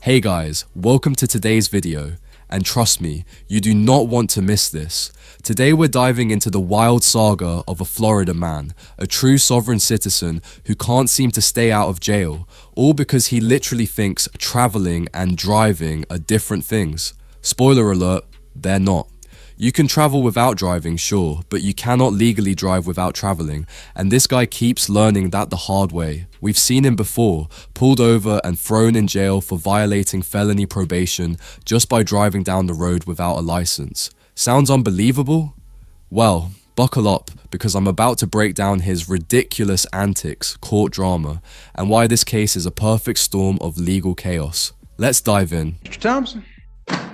Hey guys, welcome to today's video. And trust me, you do not want to miss this. Today we're diving into the wild saga of a Florida man, a true sovereign citizen who can't seem to stay out of jail, all because he literally thinks traveling and driving are different things. Spoiler alert, they're not. You can travel without driving, sure, but you cannot legally drive without traveling, and this guy keeps learning that the hard way. We've seen him before, pulled over and thrown in jail for violating felony probation just by driving down the road without a license. Sounds unbelievable? Well, buckle up, because I'm about to break down his ridiculous antics, court drama, and why this case is a perfect storm of legal chaos. Let's dive in. Mr. Thompson?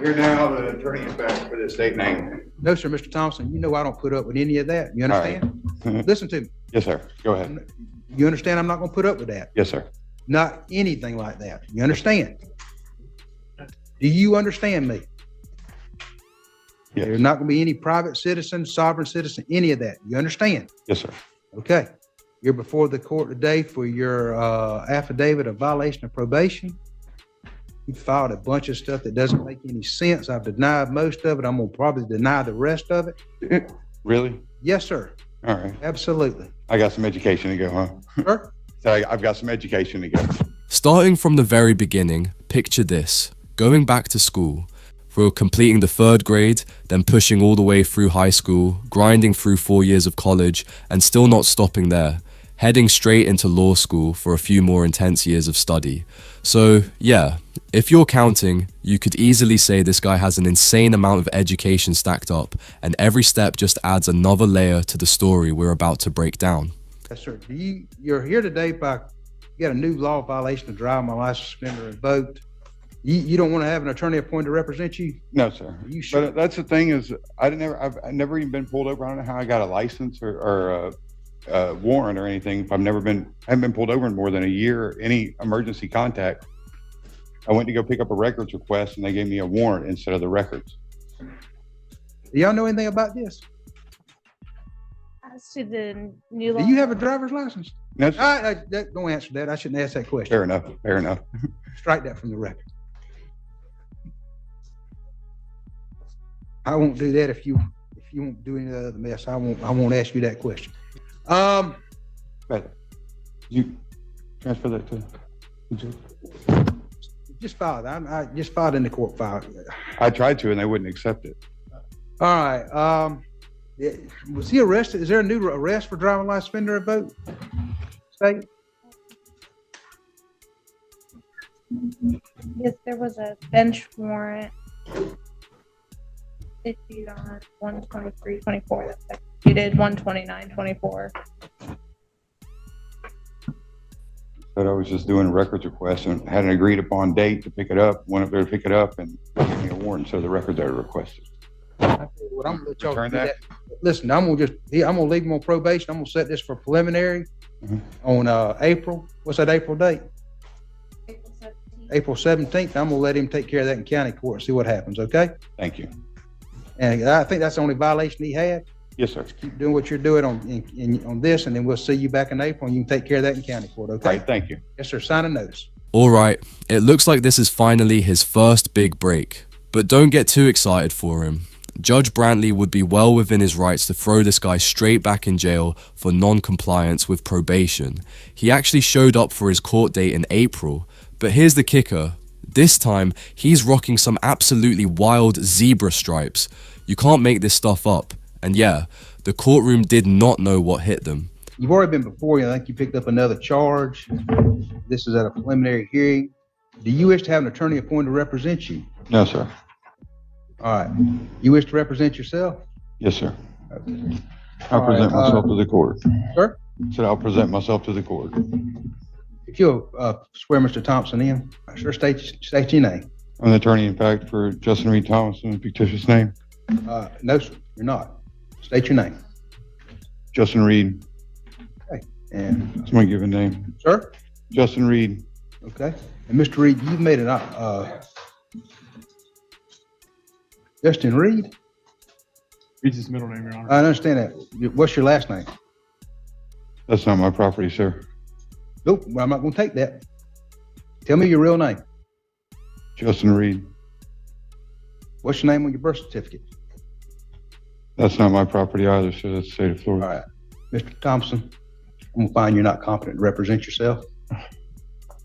You're now the attorney-in-fact for the state name. No, sir, Mr. Thompson. You know I don't put up with any of that. You understand? Right. Listen to me. Yes, sir. Go ahead. You understand I'm not going to put up with that? Yes, sir. Not anything like that. You understand? Do you understand me? Yes. There's not going to be any private citizen, sovereign citizen, any of that. You understand? Yes, sir. Okay. You're before the court today for your affidavit of violation of probation. You filed a bunch of stuff that doesn't make any sense. I've denied most of it. I'm going to probably deny the rest of it. Really? Yes, sir. All right. Absolutely. I got some education to go, huh? Sir? So I've got some education to go. Starting from the very beginning, picture this. Going back to school, through completing the 3rd grade, then pushing all the way through high school, grinding through 4 years of college, and still not stopping there, heading straight into law school for a few more intense years of study. So yeah, if you're counting, you could easily say this guy has an insane amount of education stacked up, and every step just adds another layer to the story we're about to break down. Yes, sir. You're here today by, you got a new law violation of driving my license suspended or revoked. You don't want to have an attorney appointed to represent you? No, sir. Are you sure? But that's the thing is, I've never even been pulled over. I don't know how I got a license or a warrant or anything. I haven't been pulled over in more than a year. Any emergency contact. I went to go pick up a records request and they gave me a warrant instead of the records. Do y'all know anything about this? As to the new law. Do you have a driver's license? No, sir. Don't answer that. I shouldn't ask that question. Fair enough. Fair enough. Strike that from the record. I won't do that if you won't do any other mess. I won't ask you that question. But you transfer that to. Just filed. I just filed in the court file. I tried to, and they wouldn't accept it. All right. Was he arrested? Is there a new arrest for driving license suspended or revoked? State? Yes, there was a bench warrant issued on 1/23/24 that's executed 1/29/24. But I was just doing a records request and had an agreed upon date to pick it up. Went up there to pick it up and gave me a warrant. So the records are requested. I tell you what, I'm gonna let y'all Return do that? Listen, I'm gonna leave him on probation. I'm gonna set this for preliminary on April. What's that April date? April 17th. April 17th. I'm gonna let him take care of that in county court and see what happens. Okay? Thank you. And I think that's the only violation he had. Yes, sir. Keep doing what you're doing on this, and then we'll see you back in April, and you can take care of that in county court. Okay? Right. Thank you. Yes, sir. Sign a notice. Alright, it looks like this is finally his first big break. But don't get too excited for him. Judge Brantley would be well within his rights to throw this guy straight back in jail for non-compliance with probation. He actually showed up for his court date in April, but here's the kicker. This time, he's rocking some absolutely wild zebra stripes. You can't make this stuff up. And yeah, the courtroom did not know what hit them. You've already been before you. I think you picked up another charge. This is at a preliminary hearing. Do you wish to have an attorney appointed to represent you? No, sir. All right. You wish to represent yourself? Yes, sir. Okay. I'll present myself to the court. Sir? Said I'll present myself to the court. If you'll swear Mr. Thompson in, sure, state your name. I'm the attorney-in-fact for Justin Reed Thomas in a fictitious name. No, sir, you're not. State your name. Justin Reed. Okay. And That's my given name. sir? Justin Reed. Okay. And Mr. Reed, you've made it Justin Reed? Reed's his middle name, Your Honor. I understand that. What's your last name? That's not my property, sir. Nope, well, I'm not gonna take that. Tell me your real name. Justin Reed. What's your name on your birth certificate? That's not my property either, sir. That's the state of All Florida. right. Mr. Thompson, I'm gonna find you're not competent to represent yourself.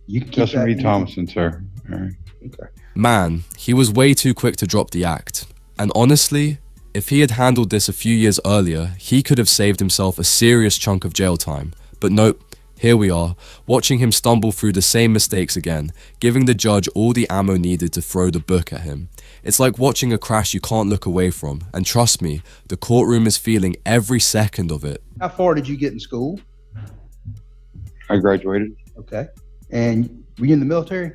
You can keep Justin that. Reed Thomason, sir. All right. Okay. Man, he was way too quick to drop the act. And honestly, if he had handled this a few years earlier, he could have saved himself a serious chunk of jail time. But nope, here we are, watching him stumble through the same mistakes again, giving the judge all the ammo needed to throw the book at him. It's like watching a crash you can't look away from, and trust me, the courtroom is feeling every second of it. How far did you get in school? I graduated. Okay. And were you in the military?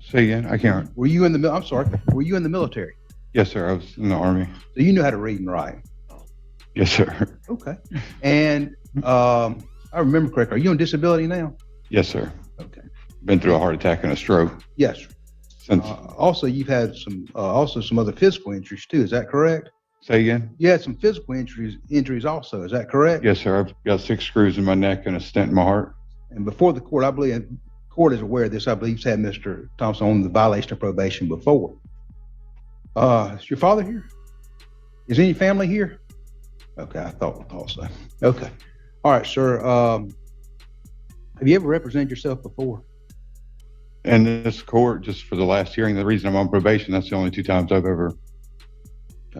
Say again. I can't. Were you in the I'm sorry. Were you in the military? Yes, sir. I was in the Army. So you knew how to read and write. Yes, sir. Okay. And I remember correctly. Are you on disability now? Yes, sir. Okay. Been through a heart attack and a stroke Yes. since. Also, you've had some other physical injuries too. Is that correct? Say again. You had some physical injuries also. Is that correct? Yes, sir. I've got 6 screws in my neck and a stent in my heart. And before the court, I believe, and the court is aware of this. I believe you've had Mr. Thompson on the violation of probation before. Is your father here? Is any family here? Okay, I thought so. Okay. All right, sir. Have you ever represented yourself before? And this court, just for the last hearing, the reason I'm on probation, that's the only 2 times I've ever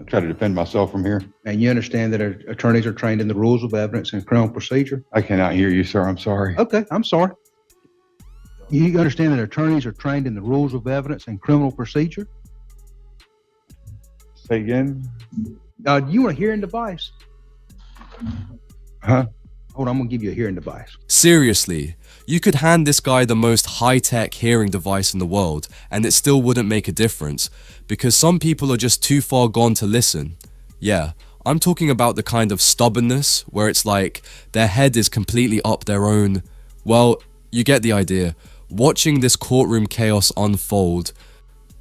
tried to defend myself from here. And you understand that attorneys are trained in the rules of evidence and criminal procedure? I cannot hear you, sir. I'm sorry. Okay, I'm sorry. You understand that attorneys are trained in the rules of evidence and criminal procedure? Say again. Do you want a hearing device? Huh? Hold on, I'm gonna give you a hearing device. Seriously, you could hand this guy the most high-tech hearing device in the world and it still wouldn't make a difference because some people are just too far gone to listen. Yeah, I'm talking about the kind of stubbornness where it's like their head is completely up their own. Well, you get the idea. Watching this courtroom chaos unfold,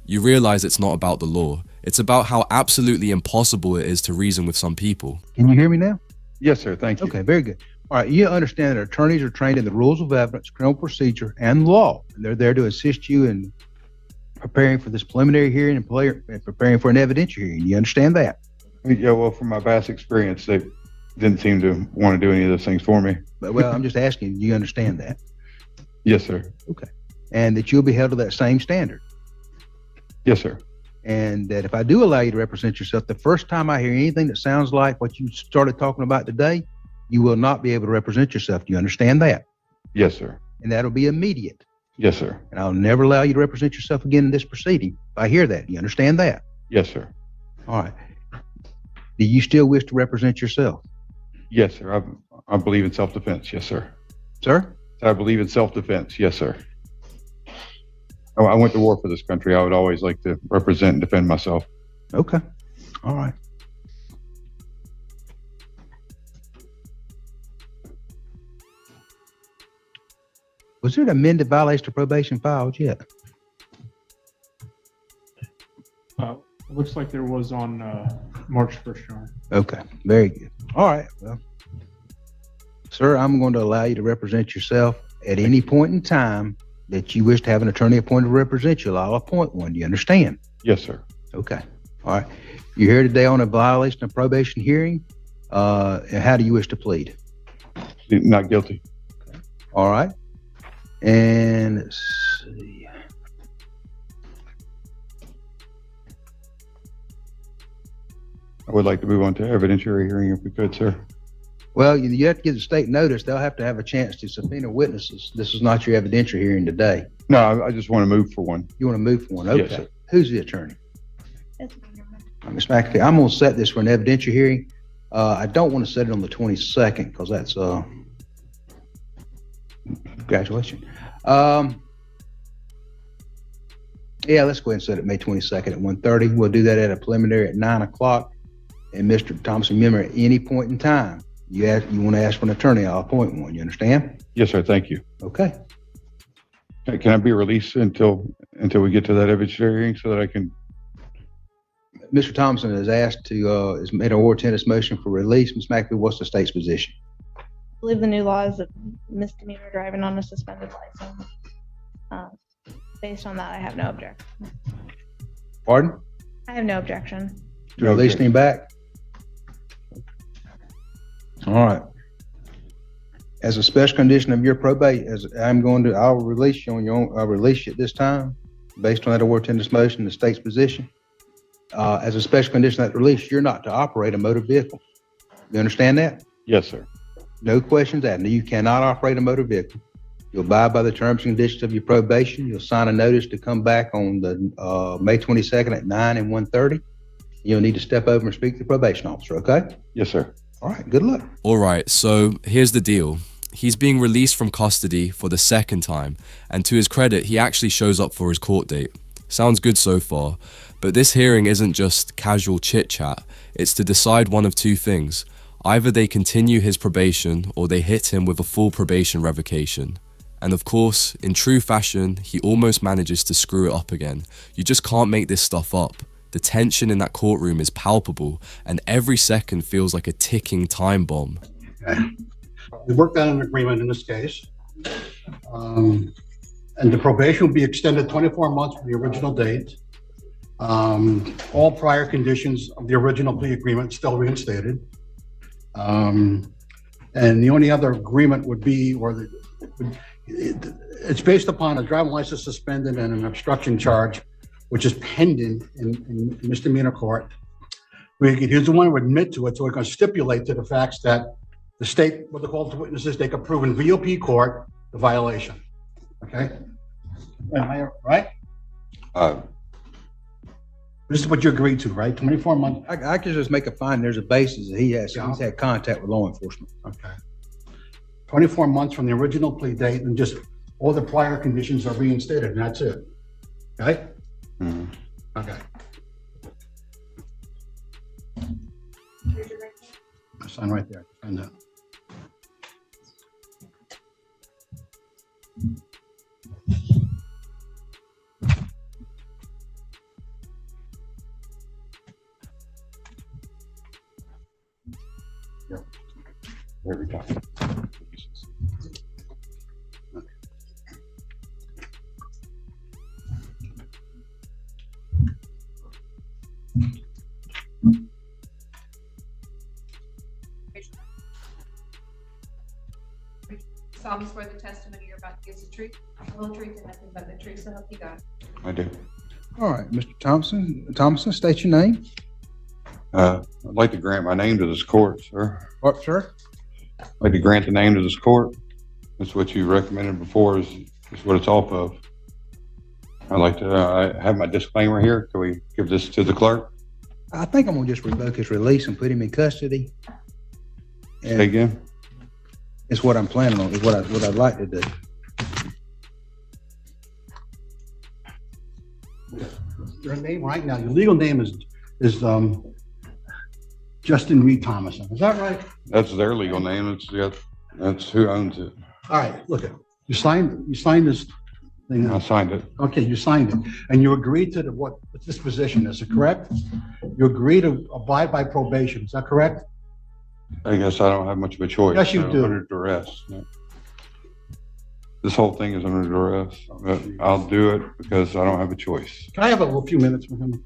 you realize it's not about the law. It's about how absolutely impossible it is to reason with some people. Can you hear me now? Yes, sir. Thank you. Okay, very good. All right, you understand that attorneys are trained in the rules of evidence, criminal procedure, and law. And they're there to assist you in preparing for this preliminary hearing and preparing for an evidentiary hearing. You understand that? Yeah, well, from my past experience, they didn't seem to want to do any of those things for me. But, well, I'm just asking, do you understand that? Yes, sir. Okay. And that you'll be held to that same standard. Yes, sir. And that if I do allow you to represent yourself, the first time I hear anything that sounds like what you started talking about today, you will not be able to represent yourself. Do you understand that? Yes, sir. And that'll be immediate. Yes, sir. And I'll never allow you to represent yourself again in this proceeding. If I hear that, do you understand that? Yes, sir. All right. Do you still wish to represent yourself? Yes, sir. I believe in self-defense. Yes, sir. Sir? I believe in self-defense. Yes, sir. I went to war for this country. I would always like to represent and defend myself. Okay. All right. Was there an amended violation of probation filed yet? It looks like there was on March 1st, Your Honor. Okay. Very good. All right. Well, sir, I'm going to allow you to represent yourself at any point in time that you wish to have an attorney appointed to represent you. I'll appoint one. Do you understand? Yes, sir. Okay. All right. You're here today on a violation of probation hearing. And how do you wish to plead? Not guilty. All right. And let's see. I would like to move on to evidentiary hearing if we could, sir. Well, you have to give the state notice. They'll have to have a chance to subpoena witnesses. This is not your evidentiary hearing today. No, I just want to move for one. You want to move for one? Okay. Yes, sir. Who's the attorney? It's Ms. McAfee. I'm going to set this for an evidentiary hearing. I don't want to set it on the 22nd because that's graduation. Yeah, let's go ahead and set it May 22nd at 1:30. We'll do that at a preliminary at 9 o'clock. And Mr. Thompson, remember, at any point in time, you want to ask for an attorney, I'll appoint one. You understand? Yes, sir. Thank you. Okay. Can I be released until we get to that evidentiary hearing so that I can? Mr. Thompson has asked to, has made an oral tennis motion for release. Ms. McAfee, what's the state's position? I believe the new law is a misdemeanor driving on a suspended license. based on that, I have no objection. Pardon? I have no objection. To releasing him back? All right. As a special condition of your probate, I'll release you on your own, I'll release you at this time, based on that award tenders motion, the state's position. As a special condition of that release, you're not to operate a motor vehicle. You understand that? Yes, sir. No questions asked. You cannot operate a motor vehicle. You'll abide by the terms and conditions of your probation. You'll sign a notice to come back on the May 22nd at 9 and 1:30. You'll need to step over and speak to the probation officer, okay? Yes, sir. All right, good luck. Alright, so here's the deal. He's being released from custody for the second time, and to his credit, he actually shows up for his court date. Sounds good so far, but this hearing isn't just casual chit-chat, it's to decide one of two things. Either they continue his probation, or they hit him with a full probation revocation. And of course, in true fashion, he almost manages to screw it up again. You just can't make this stuff up. The tension in that courtroom is palpable, and every second feels like a ticking time bomb. Okay. We worked out an agreement in this case. And the probation will be extended 24 months from the original date. All prior conditions of the original plea agreement still reinstated. And the only other agreement would be, it's based upon a driving license suspended and an obstruction charge, which is pending in misdemeanor court. He's the one who admit to it, so we're going to stipulate to the facts that the state, what they call the witnesses, they can prove in VOP court the violation. Okay? Am I right? This is what you agreed to, right? 24 months. I can just make a finding there's a basis that he's had contact with law enforcement. Okay. 24 months from the original plea date, and just all the prior conditions are reinstated, and that's it. Okay? Mhm. Okay. Sign right there. Sign that. Every time. Solemnly swear the testimony you're about to give is the truth, the whole truth, and nothing but the truth, so help you God. I do. All right, Mr. Thompson, state your name. I'd like to grant my name to this court, sir. What, sir? I'd like to grant the name to this court. That's what you recommended before is what it's off of. I'd like to I have my disclaimer here. Can we give this to the clerk? I think I'm gonna just revoke his release and put him in custody. Say And again? it's what I'm planning on, is what I'd like to do. Your name right now, your legal name is Justin Reed Thomason. Is that right? That's their legal name. That's who owns it. All right, look it. You signed this thing. I signed it. Okay, you signed it, and you agreed to what this position is, correct? You agree to abide by probation, is that correct? I guess I don't have much of a choice. Yes, you do. Under duress. Yeah. This whole thing is under duress. But I'll do it because I don't have a choice. Can I have a few minutes with him?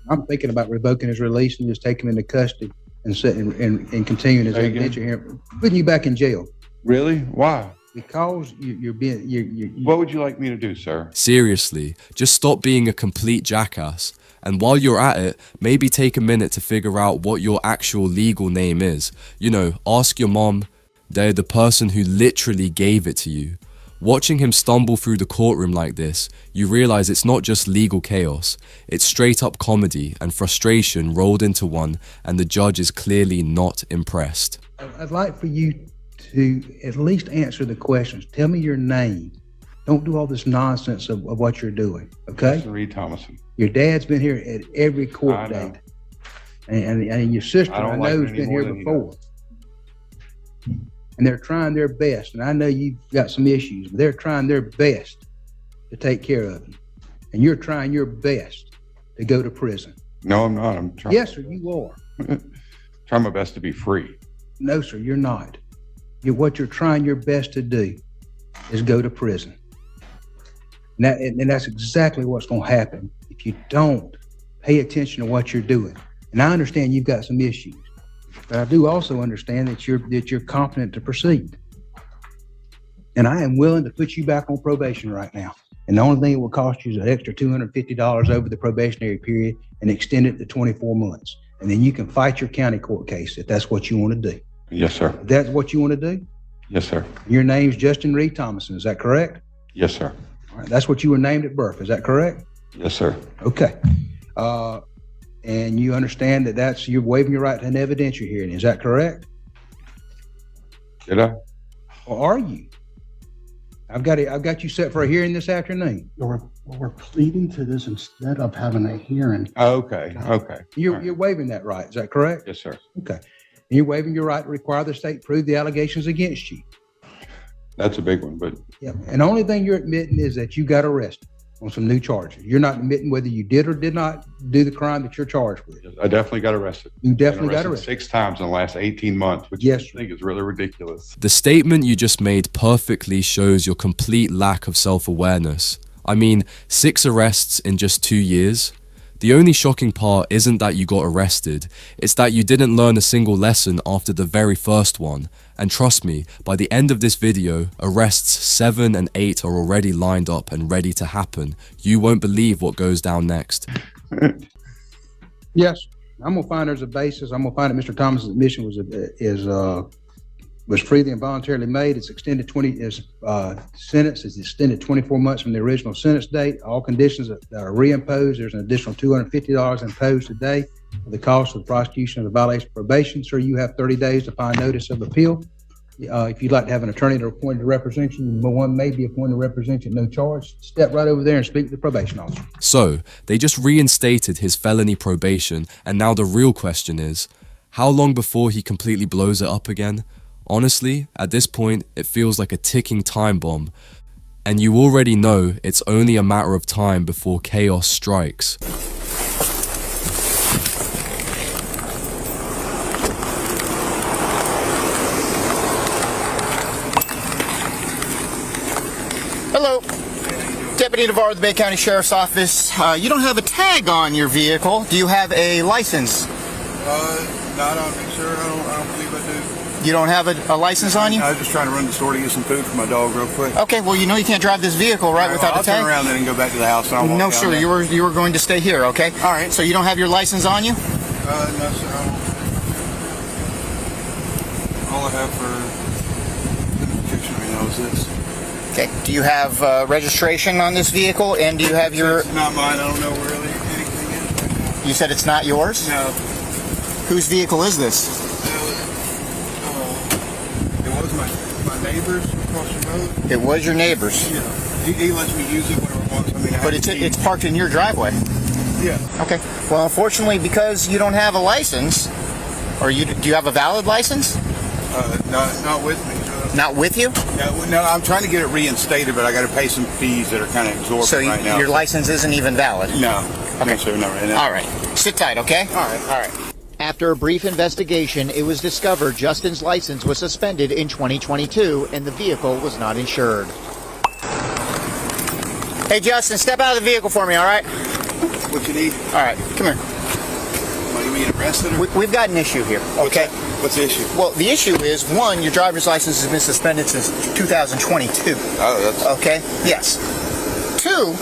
I'm thinking about revoking his release and just taking him into custody and and continuing his Say again? evidentiary hearing, putting you back in jail Really? Why? because you're being What would you like me to do, sir? Seriously, just stop being a complete jackass. And while you're at it, maybe take a minute to figure out what your actual legal name is. You know, ask your mom. They're the person who literally gave it to you. Watching him stumble through the courtroom like this, you realize it's not just legal chaos. It's straight up comedy and frustration rolled into one, and the judge is clearly not impressed. I'd like for you to at least answer the questions. Tell me your name. Don't do all this nonsense of what you're doing, okay? Justin Reed Thomason. Your dad's been here at every I court know. date. And your sister, I don't I like know, it has been any more here than he before. And they're trying their best. And I know you've got some issues, but they're trying their best to take care of you. And you're trying your best to go to prison. No, I'm not. I'm trying. Yes, sir, you are. Trying my best to be free. No, sir, you're not. What you're trying your best to do is go to prison. And that's exactly what's going to happen if you don't pay attention to what you're doing. And I understand you've got some issues, but I do also understand that you're competent to proceed. And I am willing to put you back on probation right now. And the only thing it will cost you is an extra $250 over the probationary period and extend it to 24 months. And then you can fight your county court case if that's what you want to do. Yes, sir. If that's what you want to do? Yes, sir. Your name's Justin Reed Thomason, is that correct? Yes, sir. All right, that's what you were named at birth, is that correct? Yes, sir. Okay. And you understand that you're waiving your right to an evidentiary hearing, is that correct? Did I? Or are you? I've got you set for a hearing this afternoon. We're pleading to this instead of having a hearing. Okay. You're waiving that right, is that correct? Yes, sir. Okay. And you're waiving your right to require the state prove the allegations against you. That's a big one, but Yep. And the only thing you're admitting is that you got arrested on some new charges. You're not admitting whether you did or did not do the crime that you're charged with. I definitely got arrested. You definitely got arrested. 6 times in the last 18 months, which Yes, I think is really ridiculous. The statement you just made perfectly shows your complete lack of self-awareness. I mean, 6 arrests in just 2 years? The only shocking part isn't that you got arrested, it's that you didn't learn a single lesson after the very first one. And trust me, by the end of this video, arrests 7 and 8 are already lined up and ready to happen. You won't believe what goes down next. Yes. I'm gonna find there's a basis. I'm gonna find that Mr. Thomas's admission was freely and voluntarily made. It's extended sentence is extended 24 months from the original sentence date. All conditions that are reimposed. There's an additional $250 imposed today for the cost of the prosecution of the violation of probation. Sir, you have 30 days to file notice of appeal. If you'd like to have an attorney appointed to represent you, one may be appointed to represent you at no charge. Step right over there and speak to the probation officer. So, they just reinstated his felony probation, and now the real question is, how long before he completely blows it up again? Honestly, at this point, it feels like a ticking time bomb. And you already know it's only a matter of time before chaos strikes. Hello, Deputy Navarro of the Bay County Sheriff's Office. You don't have a tag on your vehicle. Do you have a license? Not on me, sir. I don't believe I do. You don't have a license on you? I was just trying to run the store to get some food for my dog real quick. Okay, well, you know you can't drive this vehicle, right, without I'll a tag? turn around then and go back to the house. And I'll walk No, down sir, there. you were going to stay here, okay? All right. So you don't have your license on you? No, sir. I don't. All I have for identification right now is this. Okay. Do you have registration on this vehicle, and do you have your... It's not mine. I don't know where really anything is right now. You said it's not yours? No. Whose vehicle is this? It was my neighbor's across the road. It was your neighbor's? Yeah. He lets me use it whenever he wants. I mean, But it's parked in your driveway? Yeah. Okay. Well, unfortunately, because you don't have a license, or do you have a valid license? Not with me. Not with you? No, I'm trying to get it reinstated, but I got to pay some fees that are kind of exorbitant So right now. your license isn't even valid? No. Okay. No, sir, not right now. All right. Sit tight, okay? All right. All right. After a brief investigation, it was discovered Justin's license was suspended in 2022 and the vehicle was not insured. Hey, Justin, step out of the vehicle for me, all right? What you need? All right, come here. Are you being arrested? Or? We've got an issue here, okay? What's the issue? Well, the issue is, one, your driver's license has been suspended since 2022. Oh, that's... Okay? Yes. Two,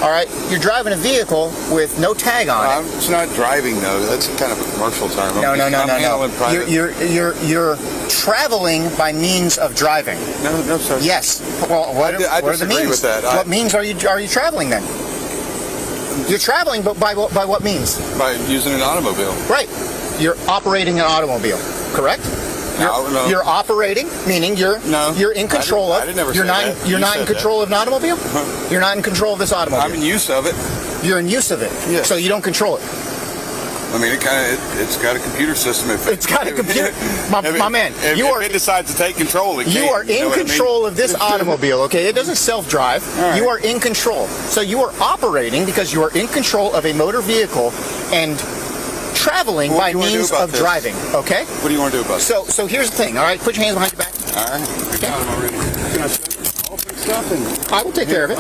all right, you're driving a vehicle with no tag on it. It's not driving, though. That's kind of a commercial term. No. handling private. You're traveling by means of driving. No, sir. Yes. Well, what I are the disagree means? with that. What means are you traveling then? You're traveling, but by what means? By using an automobile. Right. You're operating an automobile, correct? No. You're operating, meaning you're in control of. I did never You're say not. that. You're You not in said control of an automobile. You're not in control of this automobile. I'm in use of it. You're in use of it. Yes. So you don't control it. I mean, it's got a computer system. It's got a computer. My man, if it decides to take control, it You can. are in control of this automobile, okay? It doesn't self-drive. Right. You are in control. So you are operating because you are in control of a motor vehicle and traveling by means of driving, okay? What do you want to do about it? So here's the thing, all right? Put your hands behind your back. All right. I got him already. All fixed up and... I will take care of it.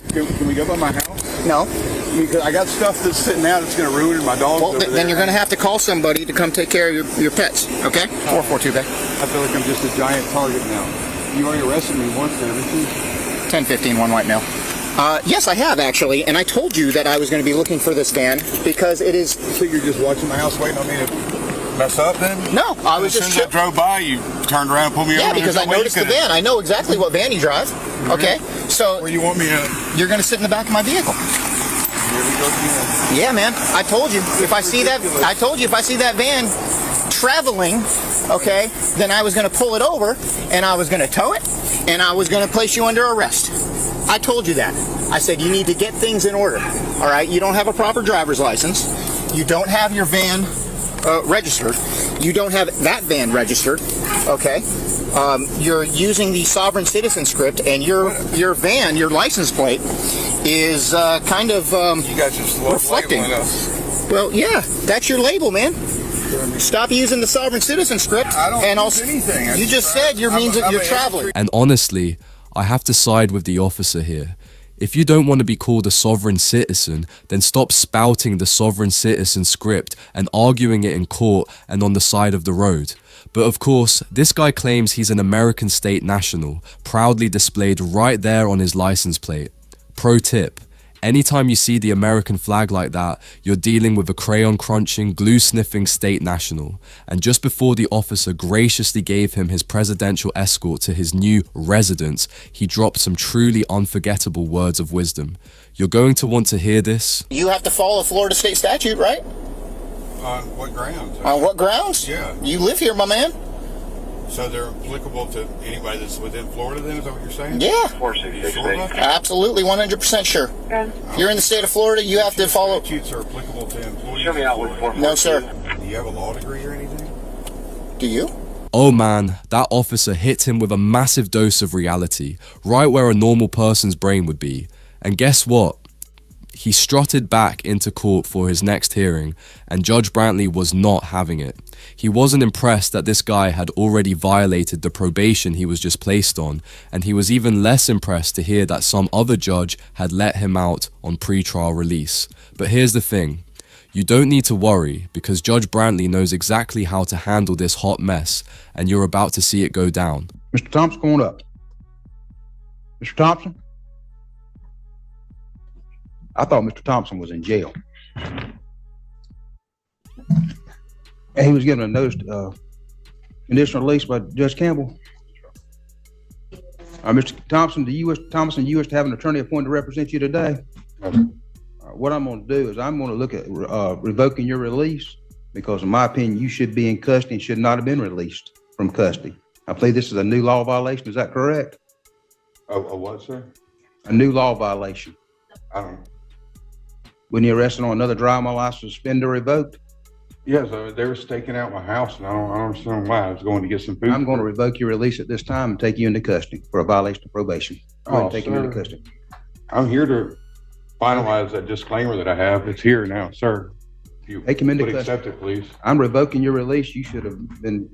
Can we go by my house? No. Because I got stuff that's sitting out that's going to ruin my dogs. Well, then you're going to have to call somebody to come take care of your pets. Okay? 442 back. I feel like I'm just a giant target now. You already arrested me once, haven't you? 1015, one white male. Yes, I have actually, and I told you that I was going to be looking for this van because it is. So you're just watching my house waiting on me to mess up then? No, I was just. As soon as I drove by, you turned around and pulled me over. Yeah, because I noticed the van. I know exactly what van you drive. Okay, so. Where you want me at? You're going to sit in the back of my vehicle. Here we go again. Yeah, man. I told you if I see that. I told you if I see that van traveling, okay, then I was going to pull it over and I was going to tow it and I was going to place you under arrest. I told you that. I said you need to get things in order. All right. You don't have a proper driver's license. You don't have your van registered. You don't have that van registered. Okay. You're using the sovereign citizen script, and your van, your license plate, is kind of you guys just reflecting. Well, yeah, that's your label, man. Stop using the sovereign citizen script. I don't and use anything. You just said your means that you're traveling. And honestly, I have to side with the officer here. If you don't want to be called a sovereign citizen, then stop spouting the sovereign citizen script and arguing it in court and on the side of the road. But of course, this guy claims he's an American state national, proudly displayed right there on his license plate. Pro tip: anytime you see the American flag like that, you're dealing with a crayon-crunching, glue-sniffing state national. And just before the officer graciously gave him his presidential escort to his new residence, he dropped some truly unforgettable words of wisdom. You're going to want to hear this. You have to follow Florida state statute, right? On what grounds? On what grounds? Yeah. You live here, my man. So they're applicable to anybody that's within Florida then, is that what you're saying? Yeah. You sure about that? Absolutely, 100% sure. If you're in the state of Florida, you have to follow. Statutes are applicable to employees. Show me out with 442. No, sir. Do you have a law degree or anything? Do you? Oh man, that officer hit him with a massive dose of reality, right where a normal person's brain would be. And guess what? He strutted back into court for his next hearing, and Judge Brantley was not having it. He wasn't impressed that this guy had already violated the probation he was just placed on, and he was even less impressed to hear that some other judge had let him out on pre-trial release. But here's the thing. You don't need to worry, because Judge Brantley knows exactly how to handle this hot mess, and you're about to see it go down. Mr. Thompson, come on up. Mr. Thompson? I thought Mr. Thompson was in jail. And he was given a notice, conditional release by Judge Campbell. Mr. Thompson, you wish to have an attorney appointed to represent you today? What I'm going to do is I'm going to look at revoking your release, because in my opinion, you should be in custody and should not have been released from custody. I believe this is a new law violation. Is that correct? A what, sir? A new law violation. I don't know. When you arrested on another driving license, suspended or revoked? Yes, they were staking out my house, and I don't understand why. I was going to get some food. I'm going to revoke your release at this time and take you into custody for a violation of probation. Go ahead and take you into custody. I'm here to finalize that disclaimer that I have. It's here now, sir. If you Take him into would custody. accept it, please. I'm revoking your release. You should have been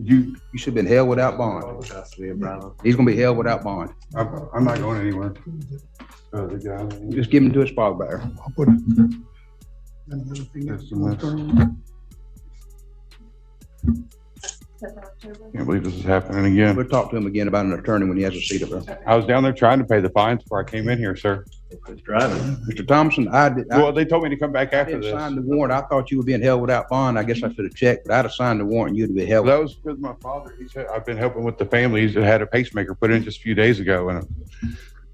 held without bond. He's going to be held without bond. I'm not going anywhere. The guy, Just give him to his spot bearer. Can't believe this is happening again. We'll talk to him again about an attorney when he has a seat up there. I was down there trying to pay the fines before I came in here, sir. Mr. Thompson, Well, they told me to come back I after didn't this. sign the warrant. I thought you were being held without bond. I guess I should have checked, but I'd have signed the warrant and you'd have been held. That was because my father, he said, I've been helping with the family. He's had a pacemaker put in just a few days ago, and I'm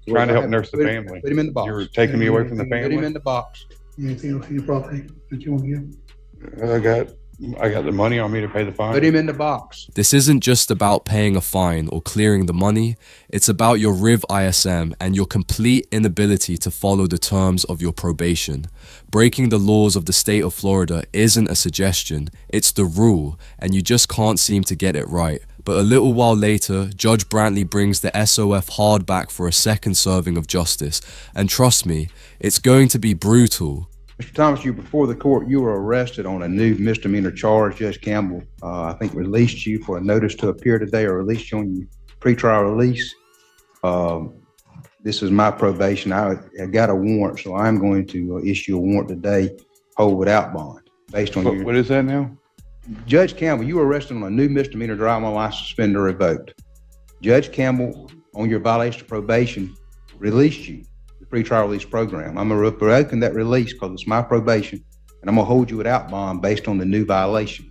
trying to help nurse the family. Put him in the box. You were taking me away from the Put him in family. the box. Anything else in your property that you want to give? I got the money on me to pay the fine. Put him in the box. This isn't just about paying a fine or clearing the money, it's about your RIV ISM and your complete inability to follow the terms of your probation. Breaking the laws of the state of Florida isn't a suggestion, it's the rule, and you just can't seem to get it right. But a little while later, Judge Brantley brings the SOF hard back for a second serving of justice, and trust me, it's going to be brutal. Mr. Thomas, you before the court, you were arrested on a new misdemeanor charge. Judge Campbell, I think, released you for a notice to appear today, or released you on your pretrial release. This is my probation. I got a warrant, so I'm going to issue a warrant today, hold without bond, based on your. What is that now? Judge Campbell, you were arrested on a new misdemeanor driving while license suspended or revoked. Judge Campbell, on your violation of probation, released you, the pretrial release program. I'm revoking that release because it's my probation, and I'm gonna hold you without bond based on the new violation.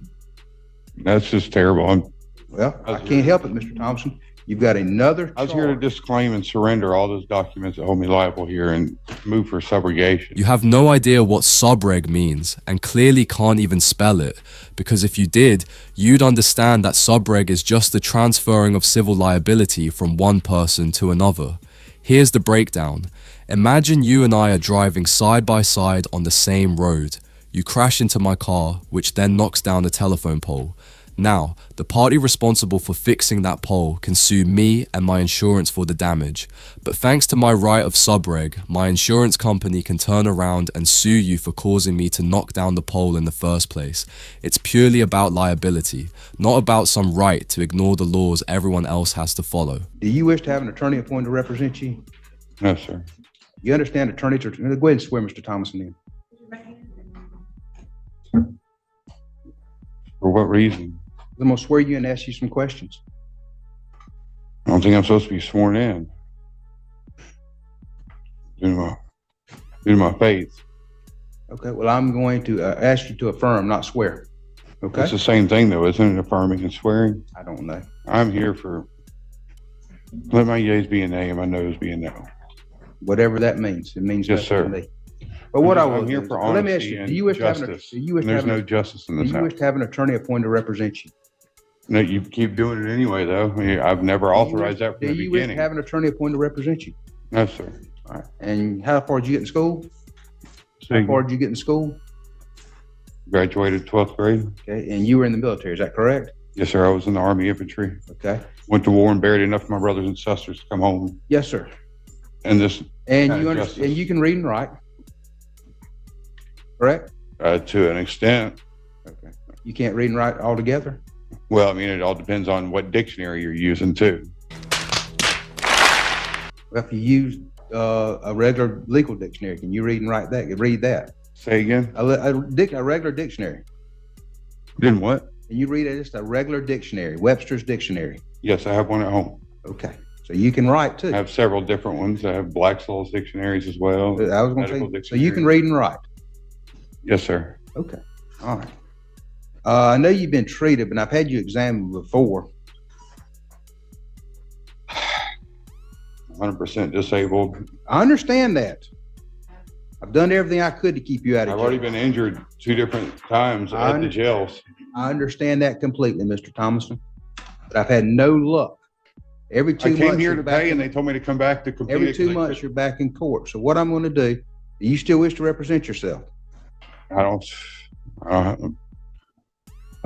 That's just terrible. Well, I can't help it, Mr. Thompson. You've got another I was here to charge. disclaim and surrender all those documents that hold me liable here and move for subrogation. You have no idea what subreg means and clearly can't even spell it, because if you did, you'd understand that subreg is just the transferring of civil liability from one person to another. Here's the breakdown. Imagine you and I are driving side by side on the same road. You crash into my car, which then knocks down a telephone pole. Now, the party responsible for fixing that pole can sue me and my insurance for the damage, but thanks to my right of subreg, my insurance company can turn around and sue you for causing me to knock down the pole in the first place. It's purely about liability, not about some right to ignore the laws everyone else has to follow. Do you wish to have an attorney appointed to represent you? No, sir. You understand attorneys are, go ahead and swear Mr. Thomason in. For what reason? I'm gonna swear you and ask you some questions. I don't think I'm supposed to be sworn in. Due to my faith. Okay, well, I'm going to ask you to affirm, not swear. Okay? It's the same thing though, isn't it? Affirming and swearing. I don't know. I'm here for, let my yeas be a nay and my noes be a no. Whatever that means. It means Yes, nothing sir. to me. But what I will I'm here do for is- let me ask honesty you, and do you wish to have an, justice. do you wish And to there's have no an, justice in do this you wish house. to have an attorney appointed to represent you? No, you keep doing it anyway though. I mean, I've never authorized that from Do the you wish to beginning. have an attorney appointed to represent you? No, sir. All right. And how far did you get in school? So How far did you get in school? graduated 12th grade. Okay, and you were in the military, is that correct? Yes, sir. I was in the Army infantry. Okay. Went to war and buried enough of my brothers and sisters to come home. Yes, sir. And this, And Kind you of understand, justice. and you can read and write? Correct? to an extent, Okay. You can't read and write altogether? well, I mean, it all depends on what dictionary you're using too. Well, if you use a regular legal dictionary, can you read and write that? Read that. Say again? A regular dictionary. Then what? Can you read it? Just a regular dictionary, Webster's dictionary. Yes, I have one at home. Okay. So you can write too. I have several different ones. I have Black's Law's dictionaries as well. I was going medical to say, so you can dictionary. read and write. Yes, sir. Okay. All right. I know you've been treated, but I've had you examined before. 100% disabled. I understand that. I've done everything I could to keep you out of I've jail. already been injured 2 different times I at the jails. I understand that completely, Mr. Thomason, but I've had no luck. Every 2 I months. came here you're back today in- and they told me to come back to complete Every it 'cause 2 they months, couldn't- you're back in court. So what I'm going to do you still wish to represent yourself? I don't, I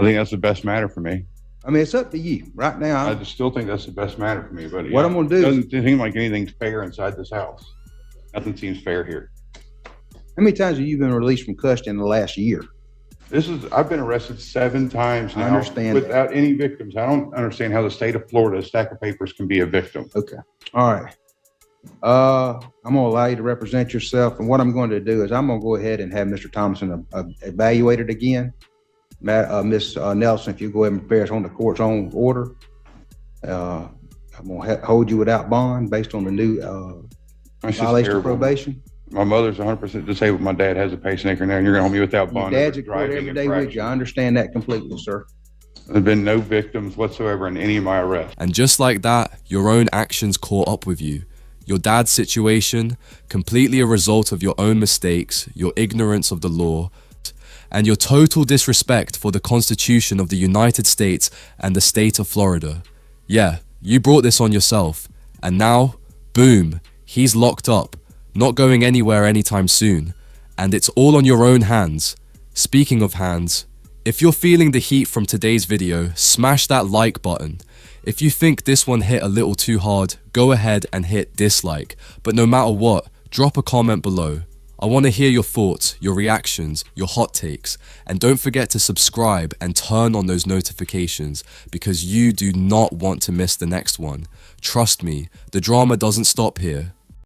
think that's the best matter for me. I mean, it's up to you. Right now, I just still think that's the best matter for me, but What I'm gonna do is- Doesn't seem like anything's fair inside this house. Nothing seems fair here. how many times have you been released from custody in the last year? I've been arrested 7 times I now understand that. without any victims. I don't understand how the state of Florida, a stack of papers, can be a victim. Okay. All right. I'm going to allow you to represent yourself. And what I'm going to do is I'm going to go ahead and have Mr. Thompson evaluated again. Miss Nelson, if you go ahead and prepare us on the court's own order, I'm going to hold you without bond based on the new That's just violation of terrible. probation. My mother's 100% disabled. My dad has a pacemaker now, and you're going to hold me without Your bond. dad's over at court driving every day with you. I infraction. understand that completely, sir. There've been no victims whatsoever in any of my arrests. And just like that, your own actions caught up with you. Your dad's situation, completely a result of your own mistakes, your ignorance of the law, and your total disrespect for the Constitution of the United States and the state of Florida. Yeah, you brought this on yourself. And now, boom, he's locked up, not going anywhere anytime soon. And it's all on your own hands. Speaking of hands, if you're feeling the heat from today's video, smash that like button. If you think this one hit a little too hard, go ahead and hit dislike. But no matter what, drop a comment below. I want to hear your thoughts, your reactions, your hot takes. And don't forget to subscribe and turn on those notifications because you do not want to miss the next one. Trust me, the drama doesn't stop here.